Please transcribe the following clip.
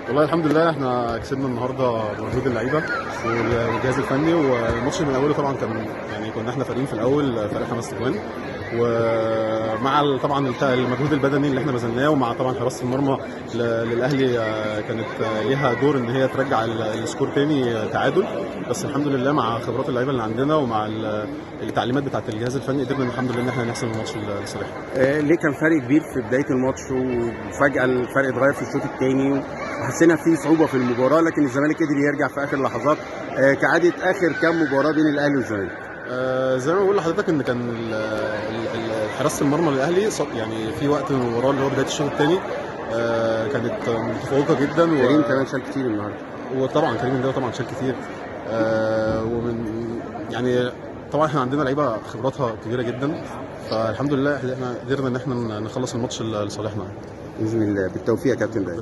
والله الحمد لله احنا كسبنا النهارده بمجهود اللعيبه والجهاز الفني، والماتش من اوله طبعا كان يعني كنا احنا فارقين في الاول فرق 5 اجوان، ومع طبعا المجهود البدني اللي احنا بذلناه، ومع طبعا حراسه المرمى للاهلي كانت ليها دور ان هي ترجع السكور تاني تعادل. بس الحمد لله مع خبرات اللعيبه اللي عندنا ومع التعليمات بتاعه الجهاز الفني قدرنا الحمد لله ان احنا نحسم الماتش لصالحنا. ليه كان فرق كبير في بدايه الماتش وفجاه الفرق اتغير في الشوط الثاني وحسينا في صعوبه في المباراه، لكن الزمالك قدر يرجع في اخر لحظات كعاده اخر كام مباراه بين الاهلي والزمالك؟ زي ما بقول لحضرتك ان كان حراسه المرمى للاهلي يعني في وقت من المباراه اللي هو بدايه الشوط الثاني كانت متفوقه جدا. كريم كمان شال كتير النهارده، وطبعا كريم ده طبعا شال كتير. ومن يعني طبعا احنا عندنا لعيبه خبراتها كبيره جدا، فالحمد لله احنا قدرنا ان احنا نخلص الماتش لصالحنا. باذن الله بالتوفيق يا كابتن.